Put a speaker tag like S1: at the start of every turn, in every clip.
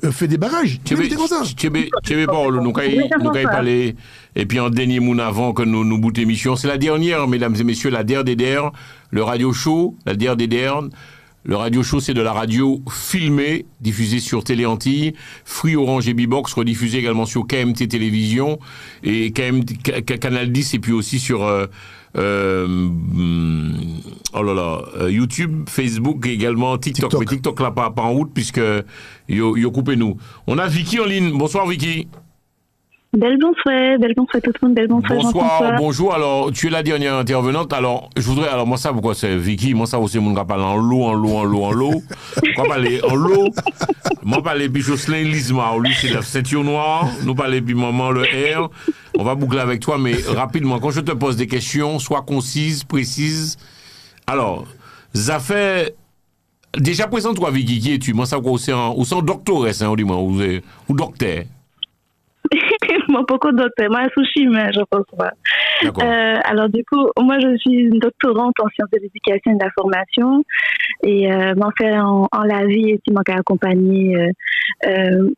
S1: fait des barrages.
S2: Tu veux pas, nous parler, et puis en dernier mot avant que nous boutons émission, c'est la dernière, mesdames et messieurs, la DER, le radio show, la DER. Le radio show, c'est de la radio filmée, diffusée sur Télé Antilles, Free Orange et Bbox, rediffusée également sur KMT Télévision et Canal 10, et puis aussi sur YouTube, Facebook et également TikTok. Mais TikTok là pas en route puisque yo coupé nous. On a Vicky en ligne. Bonsoir Vicky.
S3: Bel bonsoir tout le monde, bel bonsoir.
S2: Bonsoir, bonjour. Alors, tu es la dernière intervenante. Alors, je voudrais, moi ça, pourquoi c'est Vicky? Moi ça aussi, mon gars parle en l'eau. Pourquoi parler en l'eau? Moi parler puis Jocelyn Lisma, lui c'est la ceinture noire. Nous parler puis maman le R. On va boucler avec toi, mais rapidement, quand je te pose des questions, sois concise, précise. Alors, ça fait, déjà présente-toi Vicky, qui es-tu? Moi ça, ou c'est en doctoresse, hein, ou docteur?
S3: Moi, beaucoup de docteurs. Moi, sushi, mais je pense pas. Alors, du coup, moi, je suis une doctorante en sciences de l'éducation et de la formation. Et m'en fait en la vie, et si m'en accompagné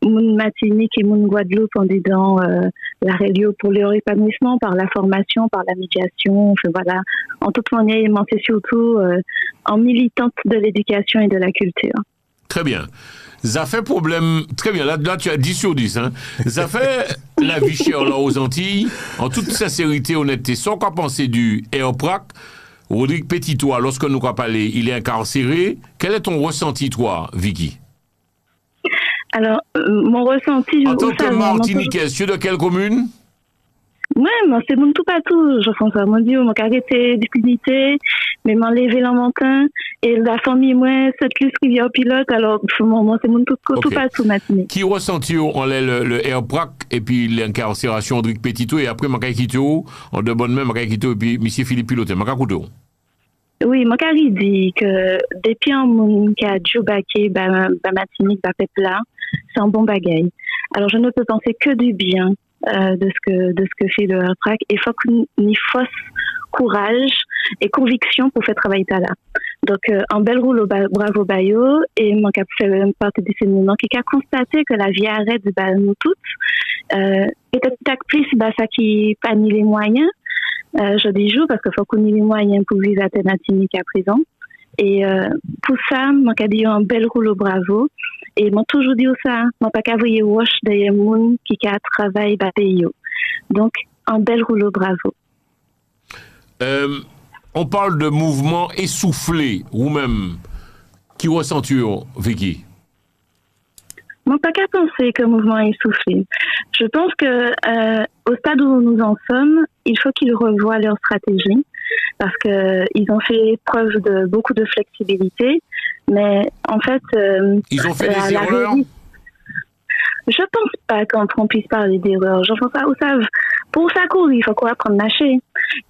S3: mon Martinique et mon Guadeloupe en disant la radio pour leur épanouissement par la formation, par la médiation. Enfin, voilà. En toute manière, m'en fait surtout en militante de l'éducation et de la culture.
S2: Très bien. Ça fait problème, très bien, là tu as 10 sur 10, hein. Ça fait la vie chère là aux Antilles, en toute sincérité, honnêteté, sans quoi penser du Airprac, Rodrigue Petitois, lorsque nous avons parlé, il est incarcéré. Quel est ton ressenti, toi, Vicky?
S3: Alors, mon ressenti...
S2: En tant que Martiniquaise, tu es de quelle commune?
S3: Ouais, moi, c'est mon tout partout, Jean-François. Mon Dieu, mon arrêté d'impunité, mais m'en lever le matin, et la famille, moi, cette rivière pilote, alors, moi, c'est mon tout partout, maintenant.
S2: Qui ressentit on le Airprac, et puis l'incarcération de Petito, et après, Maka Kito, en de bonne main, Maka Kito, et puis M. Philippe Pilote, Maka Kouto?
S3: Oui, Maka dit que depuis un monde qui a Djoubaké, Martinique, Pepla, c'est un bon bagaille. Alors, je ne peux penser que du bien. De ce que fait le Airprac, et faut qu'on y fasse courage et conviction pour faire travailler ça là. Donc un bel rouleau bravo Bayo, et mon cap fait partie de ces moments qui a constaté que la vie arrête de nous toutes, et peut-être plus ça qui pas ni les moyens, je dis jour parce que faut qu'on ait les moyens pour vivre à Martinique à présent. Et pour ça, moi j'ai dit un bel rouleau bravo, et moi toujours dit ça, moi pas qu'à voyer wash des moun qui a travail pays. Donc un bel rouleau bravo.
S2: On parle de mouvement essoufflé ou même qui ressent-tu, Vicky?
S3: Moi pas qu'à penser que mouvement essoufflé. Je pense que au stade où nous en sommes, il faut qu'ils revoient leur stratégie. Parce que ils ont fait preuve de beaucoup de flexibilité, mais en fait,
S2: ils ont fait des erreurs.
S3: Je pense pas qu'on puisse parler d'erreurs. Je pense pas. Vous savez, pour ça courir, il faut quoi apprendre à nager.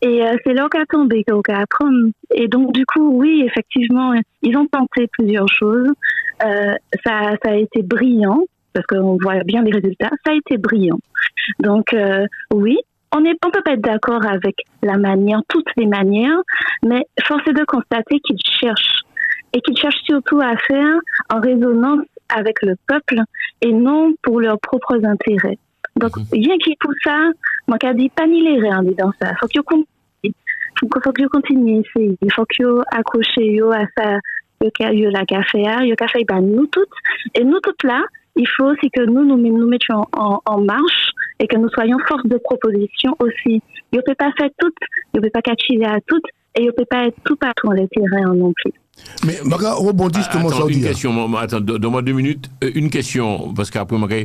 S3: Et c'est là qu'à tomber qu'il faut apprendre. Et donc du coup, oui, effectivement, ils ont tenté plusieurs choses. Ça a été brillant parce qu'on voit bien les résultats. Ça a été brillant. Donc oui. On peut pas être d'accord avec la manière, toutes les manières, mais force est de constater qu'ils cherchent. Et qu'ils cherchent surtout à faire en résonance avec le peuple et non pour leurs propres intérêts. Donc, bien qu'ils poussent ça, moi, je dis pas ni les rien dans ça. Faut qu'ils continuent essayer. Il faut qu'ils accrochent à ça, le café, nous toutes. Et nous toutes là, il faut aussi que nous mettions en marche et que nous soyons force de proposition aussi. Il ne peut pas faire tout, il ne peut pas catcher à tout, et il ne peut pas être tout partout dans les terrains non plus.
S1: Mais Maga rebondit justement sur
S2: une question, attends, donne-moi 2 minutes. Une question, parce qu'après, Maga,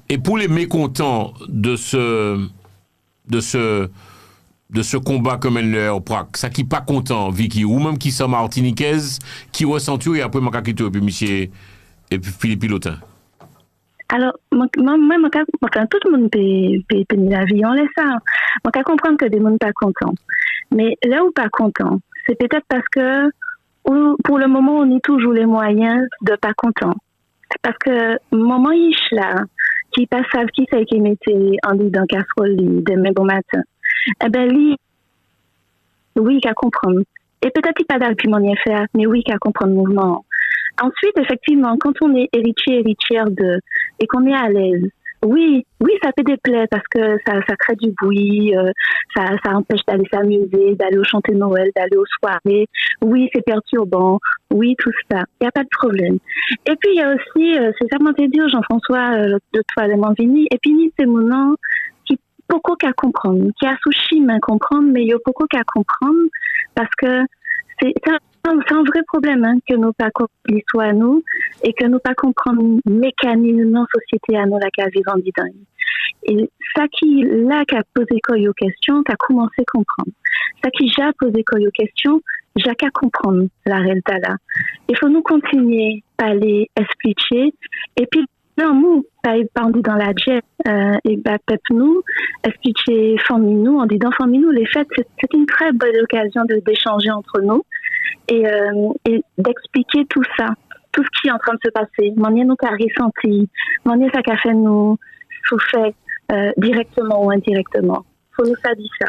S2: et pour les mécontents de ce combat comme elle le Airprac, ça qui pas content, Vicky, ou même qui sont martiniquaises, qui ressentent, et après, Maga Kito, et puis monsieur, et puis Philippe Pilotin.
S3: Alors, moi, tout le monde peut la vie, on laisse ça. Moi, je comprends que des gens pas contents. Mais là où pas contents, c'est peut-être parce que, pour le moment, on a toujours les moyens de pas contents. Parce que, maman là, qui passe à qui c'est qui mettait en lit dans casserole demain bon matin, eh ben, lui, oui, qu'à comprendre. Et peut-être qu'il pas d'argument à faire, mais oui, qu'à comprendre le mouvement. ensuite, effectivement, quand on est héritière et qu'on est à l'aise, oui, ça fait des plaies parce que ça crée du bruit, ça empêche d'aller s'amuser, d'aller au chanter Noël, d'aller aux soirées. Oui, c'est perturbant. Oui, tout ça. Il n'y a pas de problème. Et puis, il y a aussi, c'est ça que dit Jean-François de toi, le Manvini, et puis, c'est mon nom qui beaucoup qu'à comprendre, qui a souci à comprendre, mais il y a beaucoup qu'à comprendre parce que c'est un vrai problème que nous pas comprendre l'histoire à nous et que nous pas comprendre mécanisme société à nous la qu'à vivre en dedans. Et ça qui là qu'a posé quoi aux questions, qu'a commencé à comprendre. Ça qui j'ai posé quoi aux questions, j'ai qu'à comprendre la réalité là. Il faut nous continuer à aller expliquer et puis non, nous, pas dans la jet, et peut-être nous, expliquer famille nous, en disant famille nous, les fêtes, c'est une très bonne occasion d'échanger entre nous et d'expliquer tout ça, tout ce qui est en train de se passer. Manière nous qu'a ressenti, manière ça qu'a fait nous souffrir directement ou indirectement. Faut nous ça dire ça.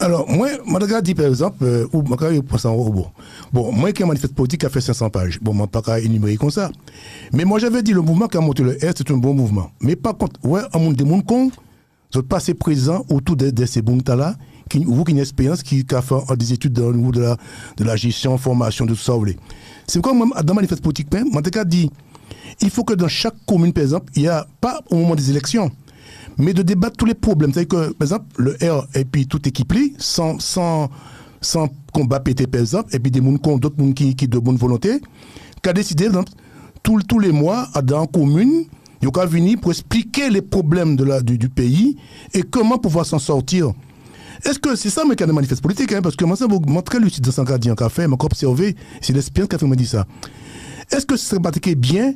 S1: Alors, moi, je regarde, par exemple, ou je pense en robot. Bon, moi, qui ai un manifeste politique qui a fait 500 pages. Bon, je ne vais pas énumérer comme ça. Mais moi, j'avais dit le mouvement qui a monté le R, c'est un bon mouvement. Mais par contre, ouais, un monde de monde con, vous êtes passé présent autour de ces bons-là, qui ont une expérience qui a fait des études dans le niveau de la gestion, formation, de tout ça. C'est comme dans le manifeste politique, je dit il faut que dans chaque commune, par exemple, il n'y a pas au moment des élections, mais de débattre tous les problèmes. C'est-à-dire que, par exemple, le R et puis tout équipé, sans combat pété, par exemple, et puis des gens, d'autres gens qui de bonne volonté, qui a décidé, tous les mois, dans la commune, ils ont venir pour expliquer les problèmes du pays et comment pouvoir s'en sortir. Est-ce que c'est ça, mais qu'il y a des manifestes politiques, parce que moi, ça vous montre lucide dans son gardien qu'a fait, m'a observé, c'est l'expérience qu'a fait me dire ça. Est-ce que ce serait pratiqué bien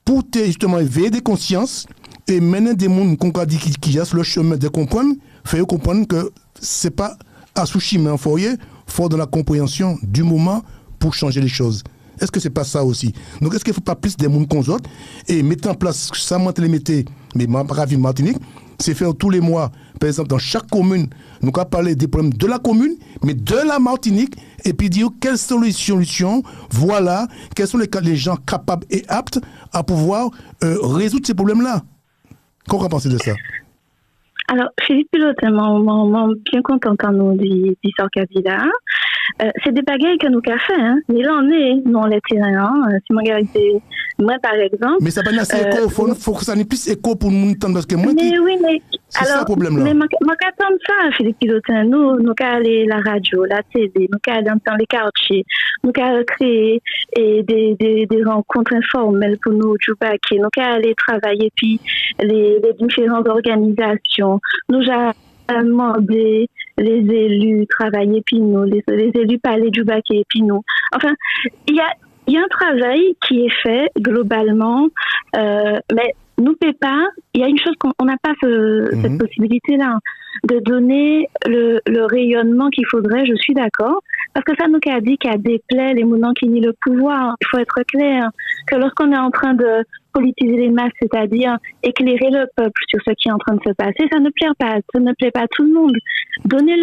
S1: pour justement éveiller des consciences et mener des gens qui ont le chemin de comprendre, faire comprendre que c'est pas à Sushi, mais en foyer, fort de la compréhension du moment pour changer les choses. Est-ce que c'est pas ça aussi? Donc, est-ce qu'il ne faut pas plus des gens qu'on autres et mettre en place, ça m'a télémété, mais ravi Martinique, c'est faire tous les mois, par exemple, dans chaque commune, nous allons parler des problèmes de la commune, mais de la Martinique, et puis dire quelles sont les solutions, voilà, quels sont les gens capables et aptes à pouvoir résoudre ces problèmes-là. Qu'en pensez de ça?
S3: Alors, Philippe Pilote, bien contente en nous dit Sorcavilla. C'est des bagailles que nous avons fait, hein. Mais là, on est, nous, on les terrain, si moi, par exemple.
S1: Mais ça n'a pas assez écho, faut que ça n'ait plus écho pour nous entendre, parce que moi,
S3: mais oui, mais.
S1: C'est alors, ça le problème là.
S3: Mais moi, j'attends ça, Philippe Pilote. Nous allons aller la radio, la télé, nous allons aller dans les quartiers, nous allons créer des rencontres informelles pour nous, nous allons aller travailler, puis les différentes organisations. Nous allons demander les élus travailler, puis nous, les élus parler du baquet, puis nous. Enfin, il y a un travail qui est fait globalement, mais nous ne pouvons pas, il y a une chose qu'on n'a pas cette possibilité-là, de donner le rayonnement qu'il faudrait, je suis d'accord, parce que ça nous a dit qu'il y a des plaies, les mouvements qui nient le pouvoir. Il faut être clair que lorsqu'on est en train de politiser les masses, c'est-à-dire éclairer le peuple sur ce qui est en train de se passer, ça ne plaît pas à tout le monde. Donner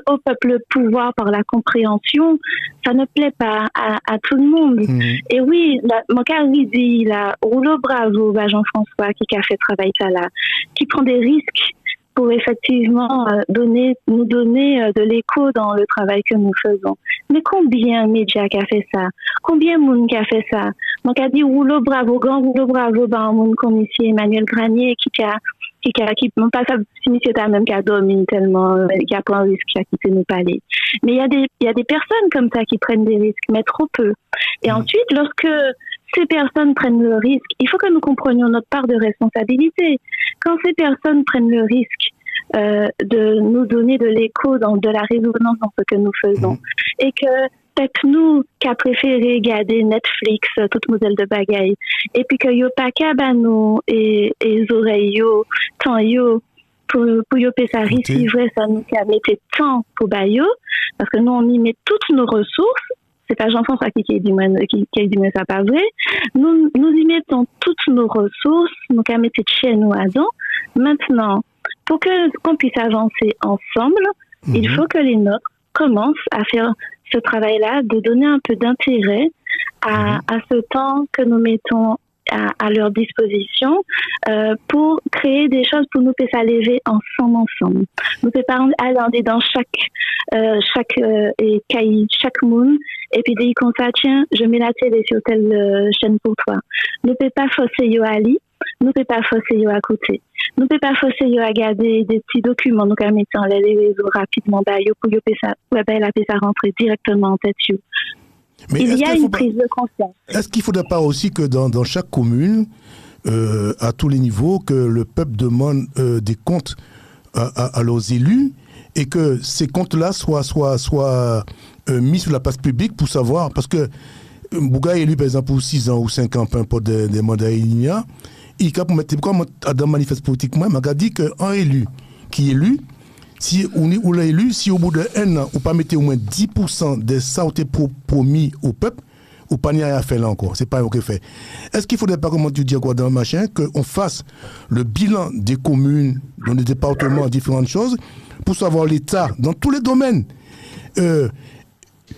S3: au peuple le pouvoir par la compréhension, ça ne plaît pas à tout le monde. Et oui, mon cas dit, là, rouleau bravo à Jean-François qui a fait travail ça là, qui prend des risques pour effectivement nous donner de l'écho dans le travail que nous faisons. Mais combien de médias qui a fait ça? Combien de monde qui a fait ça? Donc, a dit rouleau bravo, grand rouleau bravo, un monde comme ici, Emmanuel Granier, qui non pas ça, si monsieur t'a même qui a dormi tellement, qui a pris un risque, qui a quitté nos palais. Mais il y a des personnes comme ça qui prennent des risques, mais trop peu. Et ensuite, lorsque ces personnes prennent le risque, il faut que nous comprenions notre part de responsabilité. Quand ces personnes prennent le risque de nous donner de l'écho, de la résonance dans ce que nous faisons, et que peut-être nous qui a préféré regarder Netflix, toute modèle de bagaille, et puis que yo pas qu'à nous et oreilles yo, tant yo, pour yo payer ça risque, c'est vrai, ça nous a mis temps pour bayo, parce que nous on y met toutes nos ressources. C'est pas Jean-François qui a dit mais ça pas vrai. Nous y mettons toutes nos ressources, nous qu'à mettre chez nous à don. Maintenant, pour qu'on puisse avancer ensemble, il faut que les nôtres commencent à faire ce travail-là, de donner un peu d'intérêt à ce temps que nous mettons à leur disposition pour créer des choses pour nous faire lever ensemble. Nous pouvons aller dans chaque cahier, chaque monde, et puis dire comme ça, tiens, je mets la télé sur telle chaîne pour toi. Nous ne pouvons pas forcer yo à lire, nous ne pouvons pas forcer yo à côté. Nous ne pouvons pas forcer yo à regarder des petits documents, nous pouvons mettre les réseaux rapidement, pour yo ça rentrer directement en tête.
S1: Mais
S3: il y a une prise de conscience.
S1: Est-ce qu'il ne faudrait pas aussi que dans chaque commune, à tous les niveaux, que le peuple demande des comptes à leurs élus et que ces comptes-là soient mis sur la place publique pour savoir, parce que Bouga est élu par exemple pour 6 ans ou 5 ans, peu importe des mandats il y a, il peut mettre comme dans le manifeste politique, moi, il m'a dit qu'un élu qui est élu, si on l'a élu, si au bout d'un an, on pas mettre au moins 10% de ça qui été promis au peuple, ou pas n'y a rien fait là encore. C'est pas ce qu'on fait. Est-ce qu'il faudrait pas, comment tu dis quoi dans le machin, qu'on fasse le bilan des communes, dans les départements, différentes choses, pour savoir l'état dans tous les domaines.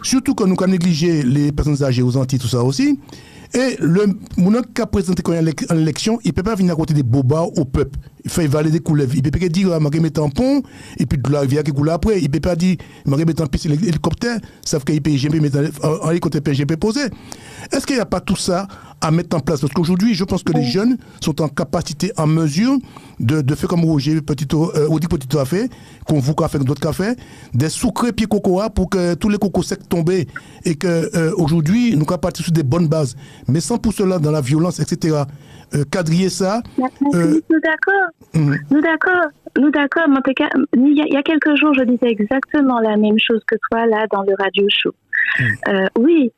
S1: Surtout que nous avons négligé les personnes âgées aux Antilles, tout ça aussi. Et le monde qui a présenté quand il y a une élection, il ne peut pas venir à côté des bobards au peuple. Il fait valer des couleuvres. Il ne peut pas dire, je vais mettre un pont, et puis de la rivière qui coule après. Il ne peut pas dire, je vais mettre un piste hélicoptère, sauf qu'il peut mettre un hélicoptère PGP posé. Est-ce qu'il n'y a pas tout ça à mettre en place? Parce qu'aujourd'hui, je pense que les jeunes sont en capacité, en mesure de faire comme Roger Petit a fait, qu'on vous a fait, d'autres a fait, des sucrés pieds cocoa pour que tous les cocos secs tombent et que aujourd'hui, nous sommes partis sur des bonnes bases. Mais sans pour cela, dans la violence, etc., quadriller ça.
S3: Nous d'accord. Il y a quelques jours, je disais exactement la même chose que toi, là, dans le radio show. Oui,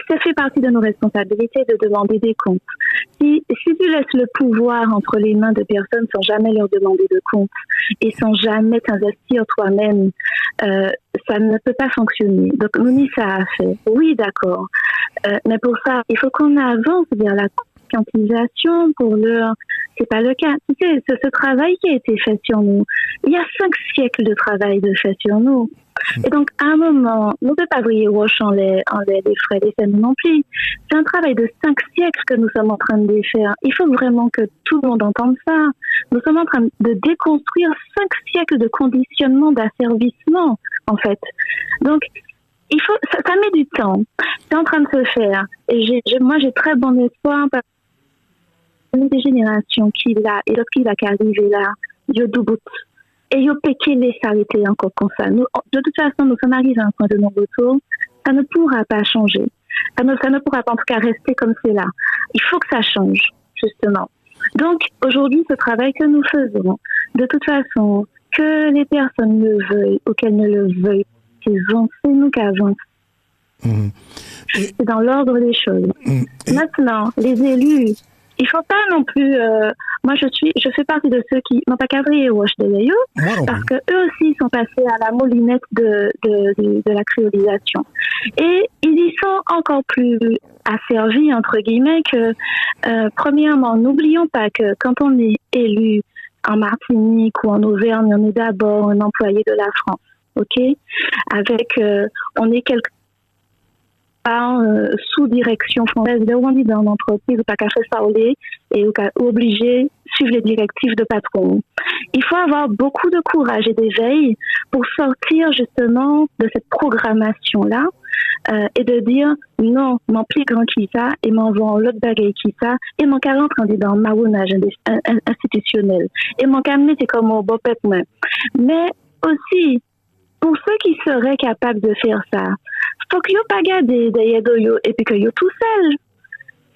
S3: ça fait partie de nos responsabilités de demander des comptes. Si tu laisses le pouvoir entre les mains de personnes sans jamais leur demander de comptes et sans jamais t'investir toi-même, ça ne peut pas fonctionner. Donc, nous, ça a fait. Oui, d'accord. Mais pour ça, il faut qu'on avance vers la conscientisation pour leur... C'est pas le cas. Tu sais, ce travail qui a été fait sur nous, il y a 5 siècles de travail de fait sur nous. Et donc, à un moment, nous ne pouvons pas briller roche en les frais des scènes non plus. C'est un travail de 5 siècles que nous sommes en train de faire. Il faut vraiment que tout le monde entende ça. Nous sommes en train de déconstruire 5 siècles de conditionnement, d'asservissement, en fait. Donc, ça met du temps. C'est en train de se faire. Et moi, j'ai très bon espoir parce que des générations qui là, et lorsqu'il a arrivé là, il y a deux bouts. Et il peut les s'arrêter encore comme ça. Nous, de toute façon, nous sommes arrivés à un point de non-retour. Ça ne pourra pas changer. Ça ne pourra pas, en tout cas, rester comme c'est là. Il faut que ça change, justement. Donc, aujourd'hui, ce travail que nous faisons, de toute façon, que les personnes le veuillent ou qu'elles ne le veuillent, c'est nous qui avançons. C'est dans l'ordre des choses. Maintenant, les élus, il ne faut pas non plus... moi, je fais partie de ceux qui n'ont pas cadré Roche de Léo, parce qu'eux aussi sont passés à la moulinette de la créolisation. Et ils y sont encore plus asservis, entre guillemets, que, premièrement, n'oublions pas que quand on est élu en Martinique ou en Auvergne, on est d'abord un employé de la France, ok? On est quelque sous direction française, là où on est dans l'entreprise, ou pas qu'à faire ça et obligé de suivre les directives de patron. Il faut avoir beaucoup de courage et d'éveil pour sortir justement de cette programmation-là et de dire non, mon plus grand qui ça, et m'en vend l'autre bagaille qui ça, et mon cas rentre dans le marronnage institutionnel, et mon cas c'est comme au beau peuple. Mais aussi, pour ceux qui seraient capables de faire ça, faut que yo pas garder derrière yo et puis que yo tout seul.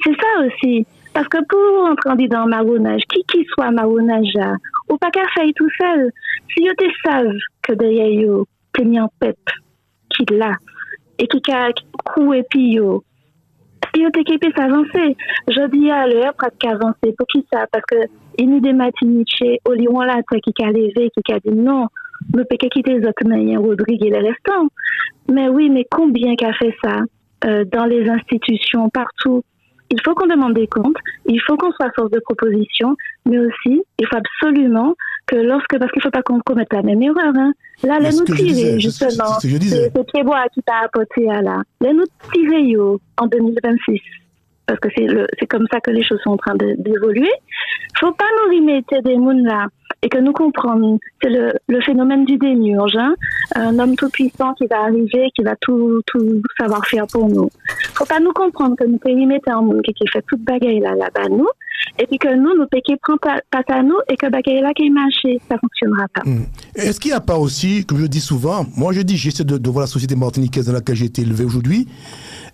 S3: C'est ça aussi. Parce que pour entrer dans le marronnage, qui soit marronnage là, ou pas qu'à faire tout seul. Si yo te savent que derrière yo, t'es mis en pep, qui là, et qui coue et puis yo, si yo t'es capable d'avancer, je dis à l'heure, presque avancer, pour qui ça? Parce que, il y a des matiniches, au Lyon là, qui a levé, qui a dit non, ne peut pas quitter les autres mains, Rodrigue et les restants. Mais oui, mais combien qu'a fait ça dans les institutions, partout? il faut qu'on demande des comptes, il faut qu'on soit force de proposition, mais aussi, il faut absolument que parce qu'il ne faut pas qu'on commette la même erreur, hein. Là, là, nous tirer, justement, c'est Pied-Bois qui t'a apporté à là. Là, nous tirer, en 2026. Parce que c'est comme ça que les choses sont en train d'évoluer. Faut pas nous remettre des mouns là et que nous comprenions. C'est le phénomène du démiurge, hein? Un homme tout puissant qui va arriver, qui va tout savoir faire pour nous. Faut pas nous comprendre que nous pouvons mettre un monde qui fait toute bagaille là-bas nous, et puis que nous péquons prend pas à nous et que bagaille là qui marche, ça fonctionnera pas.
S1: Est-ce qu'il n'y a pas aussi, comme je dis souvent, moi je dis j'essaie de voir la société martiniquaise dans laquelle j'ai été élevé aujourd'hui.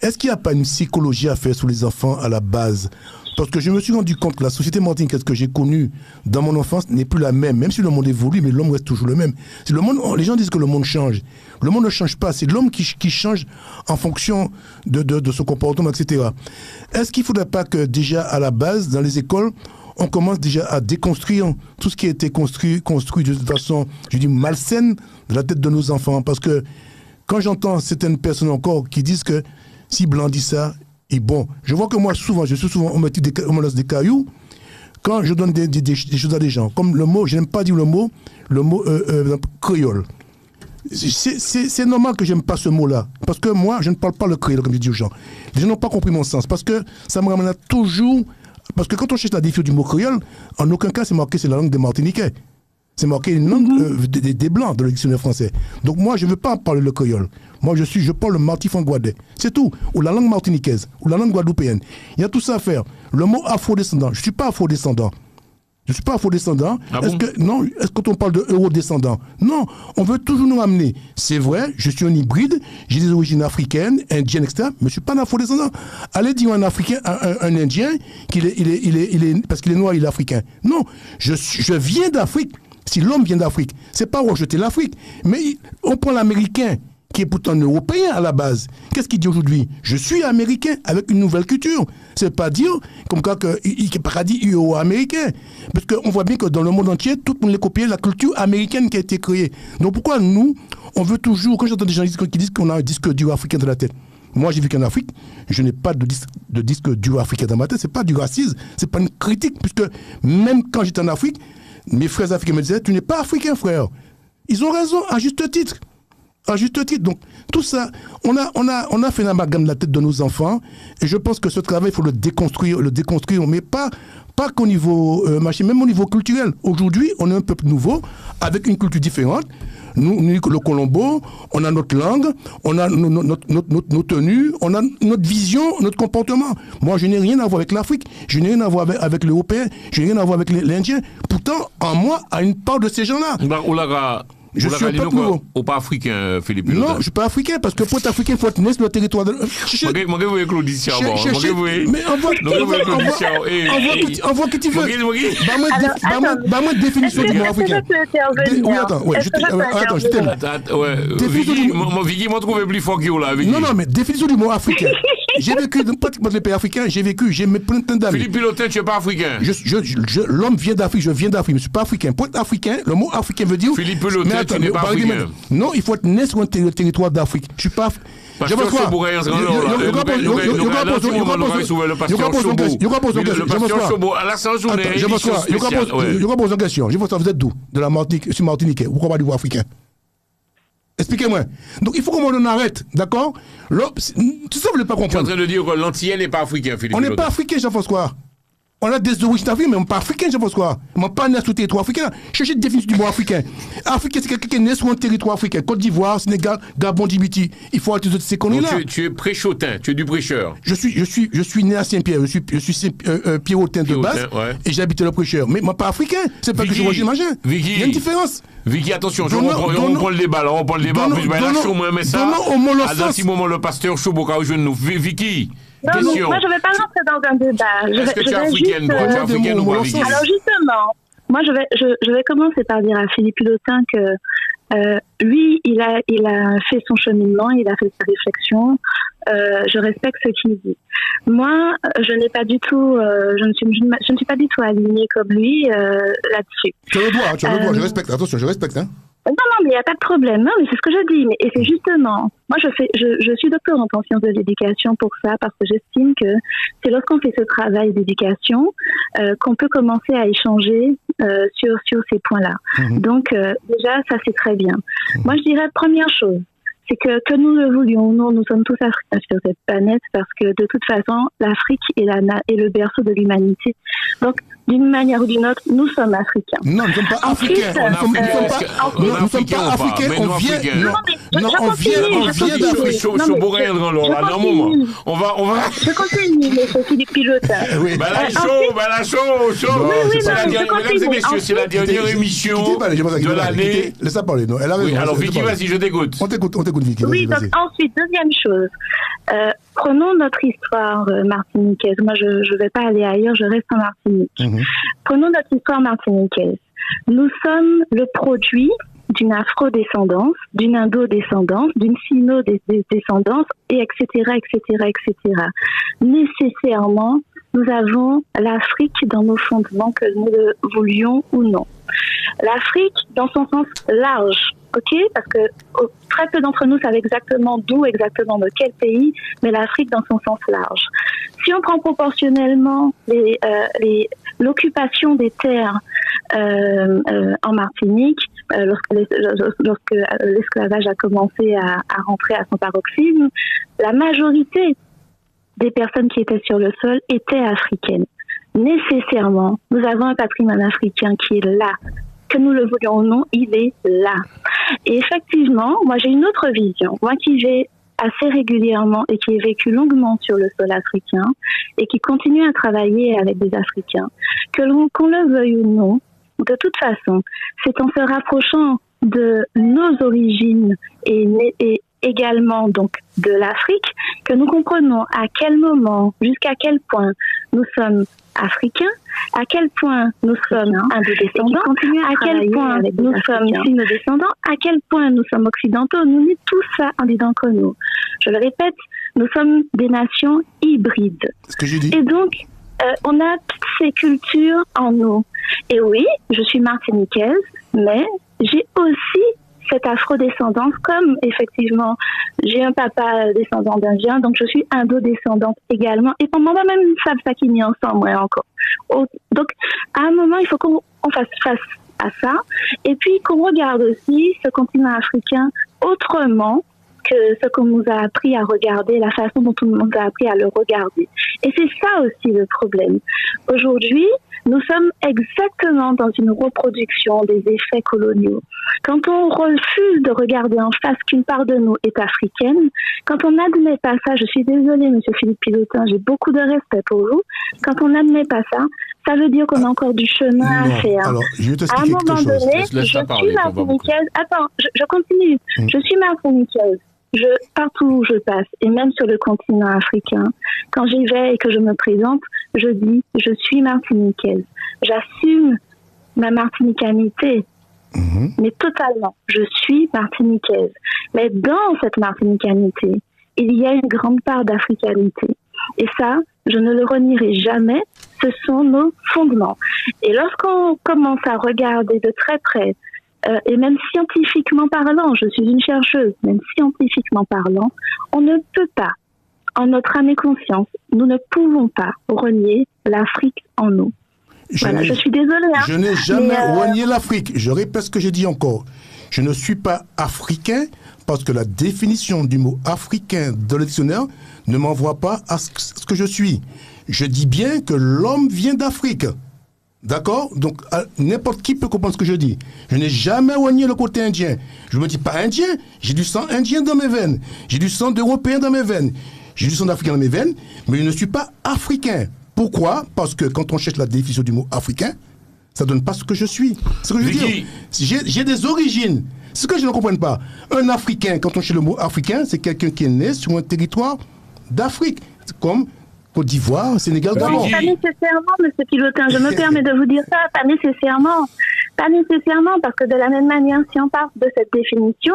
S1: Est-ce qu'il n'y a pas une psychologie à faire sur les enfants à la base? Parce que je me suis rendu compte que la société martiniquaise que j'ai connue dans mon enfance n'est plus la même si le monde évolue, mais l'homme reste toujours le même. C'est le monde, les gens disent que le monde change. Le monde ne change pas, c'est l'homme qui change en fonction de son comportement, etc. Est-ce qu'il ne faudrait pas que déjà à la base, dans les écoles, on commence déjà à déconstruire tout ce qui a été construit de façon, je dis, malsaine de la tête de nos enfants? Parce que quand j'entends certaines personnes encore qui disent que si Blanc dit ça, et bon, je vois que moi, souvent, on me laisse des cailloux quand je donne des choses à des gens. Comme le mot, je n'aime pas dire le mot créole. C'est normal que j'aime pas ce mot-là. Parce que moi, je ne parle pas le créole, comme je dis aux gens. Les gens n'ont pas compris mon sens. Parce que ça me ramène à toujours. Parce que quand on cherche la définition du mot créole, en aucun cas, c'est marqué, c'est la langue des Martiniquais. C'est marqué une langue des Blancs dans le dictionnaire français. Donc moi, je ne veux pas parler le créole. Moi, je parle le martifanguadais. C'est tout. Ou la langue martiniquaise, ou la langue guadeloupéenne. Il y a tout ça à faire. Le mot afro-descendant. Je ne suis pas afro-descendant. Ah est-ce que quand on parle de euro-descendant? Non, on veut toujours nous ramener. C'est vrai, je suis un hybride, j'ai des origines africaines, indiennes, etc. Mais je ne suis pas un afro-descendant. Allez dire à un Africain, un Indien, parce qu'il est noir, il est africain. Non, je viens d'Afrique. Si l'homme vient d'Afrique, c'est pas rejeter l'Afrique. Mais on prend l'Américain, qui est pourtant un Européen à la base. Qu'est-ce qu'il dit aujourd'hui? Je suis Américain avec une nouvelle culture. C'est pas dire comme quoi qu'il est paradis euro-américain. Parce qu'on voit bien que dans le monde entier, tout le monde a copié la culture américaine qui a été créée. Donc pourquoi nous, on veut toujours, quand j'entends des gens qui disent qu'on a un disque dur africain dans la tête, moi j'ai vécu en Afrique, je n'ai pas de disque dur africain dans ma tête, c'est pas du racisme, c'est pas une critique, puisque même quand j'étais en Afrique, mes frères africains me disaient, tu n'es pas africain, frère. Ils ont raison, à juste titre. À juste titre. Donc, tout ça, on a fait un amalgame de la tête de nos enfants, et je pense que ce travail, il faut le déconstruire, mais pas qu'au niveau même au niveau culturel. Aujourd'hui, on est un peuple nouveau, avec une culture différente. Nous, le Colombo, on a notre langue, on a nos tenues, on a notre vision, notre comportement. Moi, je n'ai rien à voir avec l'Afrique, je n'ai rien à voir avec l'Européen, je n'ai rien à voir avec l'Indien. Pourtant, en moi, à une part de ces gens-là. Je suis un peuple nouveau.
S2: Ou pas africain, Philippe?
S1: Non, je ne suis pas africain, parce que pour être africain, il faut être né sur le territoire de... Mais envoie que tu veux. Bah-moi définition du mot africain. Oui, attends, je t'aime.
S2: Vicky m'a trouvé plus fort que vous là.
S1: Non, mais définition du mot africain. J'ai vécu dans pratiquement les pays africains, j'ai plein d'amis.
S2: Philippe Pilotin, tu n'es pas africain.
S1: L'homme vient d'Afrique, je viens d'Afrique, mais je ne suis pas africain. Pour être africain, le mot africain veut dire...
S2: Philippe Pilotin, tu n'es pas africain.
S1: Non, il faut être né sur un territoire d'Afrique. Je ne suis pas...
S2: Parce que le pasteur Chobo, à la journée,
S1: je vais poser une question. Je veux savoir, vous êtes d'où? De la Martinique, je suis Martiniquais. Pourquoi pas du mot africain? Expliquez-moi. Donc, il faut qu'on en arrête, d'accord? Tout ça, vous ne voulez pas comprendre.
S2: Tu es en train de dire que l'Antillais n'est pas africain, Philippe.
S1: On n'est pas africain, Jean-François. On a des origines africaines, mais on n'est pas africain, Jean-François. On n'est pas né sur le territoire africain. Cherchez une définition du mot africain. Africain, c'est quelqu'un qui est né sur un territoire africain. Côte d'Ivoire, Sénégal, Gabon, Djibouti. Il faut arrêter ces conneries-là.
S2: Tu es préchotin, tu es du prêcheur.
S1: Je suis né à Saint-Pierre, je suis Pierrotin de base, et j'habite le prêcheur. Mais moi, pas africain. C'est pas que je mange machin. Il y a une différence.
S2: Vicky, attention, on prend le débat là, puis je vais lâcher au moins un message. À un petit moment, le pasteur Chobo va rejoindre nous. Vicky.
S3: Non, moi je ne vais pas rentrer dans un débat.
S2: Est-ce que tu es africaine, toi? Tu es africaine ou pas, Vicky?
S3: Alors justement, moi je vais commencer par dire à Philippe Pilotin que lui, il a fait son cheminement, il a fait sa réflexion. Je respecte ce qu'il dit. Moi, je n'ai pas du tout, je ne suis pas du tout alignée comme lui là-dessus.
S1: Tu as le droit, je respecte. Attention, je respecte. Hein.
S3: Non, mais il n'y a pas de problème. Non, mais c'est ce que je dis. Et c'est justement, moi, je suis doctorante en sciences de l'éducation pour ça, parce que j'estime que c'est lorsqu'on fait ce travail d'éducation qu'on peut commencer à échanger sur ces points-là. Donc, déjà, ça, c'est très bien. Moi, je dirais, première chose, c'est que nous le voulions ou non, nous sommes tous africains sur cette planète, parce que de toute façon, l'Afrique est le berceau de l'humanité. Donc, d'une manière ou d'une autre, nous sommes africains.
S1: Non, nous ne sommes pas africains. Nous ne sommes pas africains. On vient. On vient d'Afrique.
S3: Je continue, monsieur Philippe Pilotin.
S2: Mesdames et messieurs, c'est la dernière émission de l'année.
S1: Laisse-la parler.
S2: Alors, Vicky, vas-y, je t'écoute.
S1: On t'écoute, Vicky.
S3: Oui, donc ensuite, deuxième chose. Prenons notre histoire martiniquaise. Moi, je ne vais pas aller ailleurs, je reste en Martinique. Prenons notre histoire martiniquaise. Nous sommes le produit d'une afro-descendance, d'une indo-descendance, d'une sino-descendance, et etc., etc., etc. Nécessairement, nous avons l'Afrique dans nos fondements, que nous le voulions ou non. L'Afrique dans son sens large, ok? Parce que très peu d'entre nous savent exactement d'où, exactement de quel pays, mais l'Afrique dans son sens large. Si on prend proportionnellement l'occupation des terres en Martinique, lorsque l'esclavage a commencé à rentrer à son paroxysme, la majorité des personnes qui étaient sur le sol étaient africaines. Nécessairement, nous avons un patrimoine africain qui est là. Que nous le voulions ou non, il est là. Et effectivement, moi j'ai une autre vision. Moi qui vais assez régulièrement et qui ai vécu longuement sur le sol africain et qui continue à travailler avec des Africains, qu'on le veuille ou non, de toute façon, c'est en se rapprochant de nos origines et également donc de l'Afrique que nous comprenons à quel moment, jusqu'à quel point nous sommes africains, à quel point nous sommes indo-descendants, à quel point nous sommes sino-descendants, à quel point nous sommes occidentaux. Nous sommes tout ça en disant que nous. Je le répète, nous sommes des nations hybrides.
S1: Ce que j'ai dit.
S3: Et donc, on a toutes ces cultures en nous. Et oui, je suis martiniquaise, mais j'ai aussi cette afro-descendance, comme effectivement, j'ai un papa descendant d'Indien, donc je suis indo-descendante également. Et pour moi, même ça qui est ensemble, ouais, encore. Donc, à un moment, il faut qu'on fasse face à ça, et puis qu'on regarde aussi ce continent africain autrement que ce qu'on nous a appris à regarder, la façon dont on nous a appris à le regarder. Et c'est ça aussi le problème. Aujourd'hui, nous sommes exactement dans une reproduction des effets coloniaux. Quand on refuse de regarder en face qu'une part de nous est africaine, quand on n'admet pas ça, je suis désolée, monsieur Philippe Pilotin, j'ai beaucoup de respect pour vous, quand on n'admet pas ça, ça veut dire qu'on a encore du chemin à faire.
S1: Alors, je vais
S3: à un moment donné, je suis martiniquaise. Attends, je continue. Je suis martiniquaise. Partout où je passe, et même sur le continent africain, quand j'y vais et que je me présente, je dis « je suis martiniquaise ». J'assume ma martinicanité, mais totalement. Je suis martiniquaise. Mais dans cette martinicanité, il y a une grande part d'africanité. Et ça, je ne le renierai jamais, ce sont nos fondements. Et lorsqu'on commence à regarder de très près, et même scientifiquement parlant, je suis une chercheuse, même scientifiquement parlant, on ne peut pas, en notre âme et conscience, nous ne pouvons pas renier l'Afrique en nous. Je suis désolée.
S1: Je n'ai jamais renié l'Afrique. Je répète ce que j'ai dit encore. Je ne suis pas africain parce que la définition du mot africain dans le dictionnaire ne m'envoie pas à ce que je suis. Je dis bien que l'homme vient d'Afrique. D'accord? Donc, n'importe qui peut comprendre ce que je dis. Je n'ai jamais renié le côté indien. Je ne me dis pas indien. J'ai du sang indien dans mes veines. J'ai du sang d'européen dans mes veines. J'ai du sang d'africain dans mes veines. Mais je ne suis pas africain. Pourquoi? Parce que quand on cherche la définition du mot africain, ça ne donne pas ce que je suis. C'est ce que je veux dire. J'ai des origines. C'est ce que je ne comprends pas. Un Africain, quand on cherche le mot africain, c'est quelqu'un qui est né sur un territoire d'Afrique. Comme Côte d'Ivoire, Sénégal, Gabon.
S3: Pas nécessairement, monsieur Pilotin, je me permets de vous dire ça, pas nécessairement. pas nécessairement, parce que de la même manière, si on part de cette définition,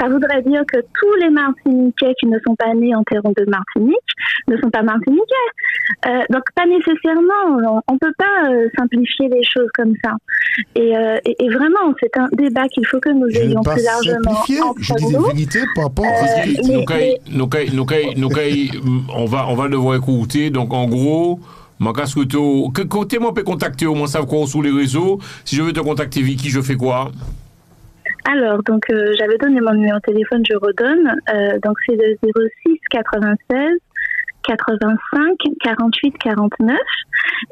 S3: ça voudrait dire que tous les Martiniquais qui ne sont pas nés en terre de Martinique ne sont pas Martiniquais. Donc pas nécessairement, on peut pas simplifier les choses comme ça. Et vraiment, c'est un débat qu'il faut que nous ayons plus largement.
S1: Je dis des vérités par rapport à
S2: on va devoir écouter. Donc en gros, côté moi peut contacter au moins ça quoi sur les réseaux. Si je veux te contacter Vicky, je fais quoi?
S3: Alors, donc, j'avais donné mon numéro de téléphone, je redonne. Donc, c'est le 06 96 85 48 49.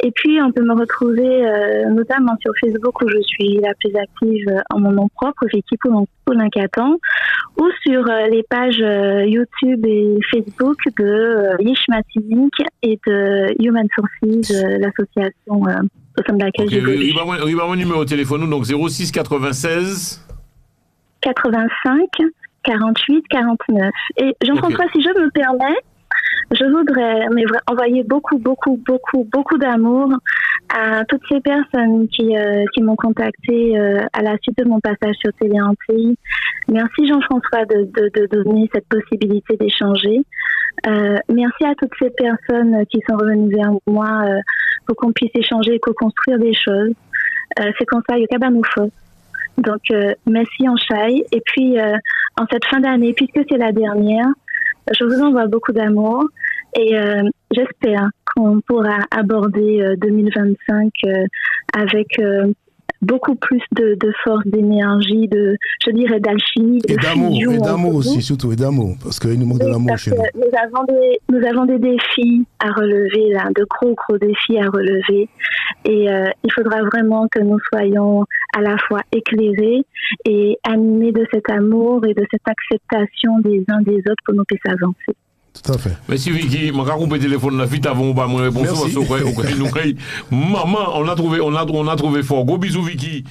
S3: Et puis, on peut me retrouver notamment sur Facebook où je suis la plus active en mon nom propre, Vicky Poulincatan, ou sur les pages YouTube et Facebook de Yish Martinique et de Human Sources, l'association au sein de laquelle j'évolue.
S2: Il va mon numéro de téléphone, donc 06 96
S3: 85 48 49. Et Jean-François, si je me permets, je voudrais envoyer beaucoup d'amour à toutes ces personnes qui m'ont contacté à la suite de mon passage sur Télé Antilles. Merci Jean-François de donner cette possibilité d'échanger. Merci à toutes ces personnes qui sont revenues vers moi pour qu'on puisse échanger et co-construire des choses. C'est comme ça, il y a Cabanoufos. Donc, merci en Chai. Et puis, en cette fin d'année, puisque c'est la dernière, je vous envoie beaucoup d'amour et j'espère qu'on pourra aborder 2025 avec beaucoup plus de force, d'énergie, je dirais d'alchimie,
S1: et d'amour aussi, surtout, et d'amour, parce qu'il nous manque de l'amour chez nous.
S3: Nous avons des défis à relever, là, de gros défis à relever, et il faudra vraiment que nous soyons à la fois éclairés et animés de cet amour et de cette acceptation des uns des autres pour nous puissions avancer.
S1: Tout à fait.
S2: Merci Vicky, je vais couper le téléphone vite avant de me répondre. Maman, on a trouvé fort. Gros bisous Vicky.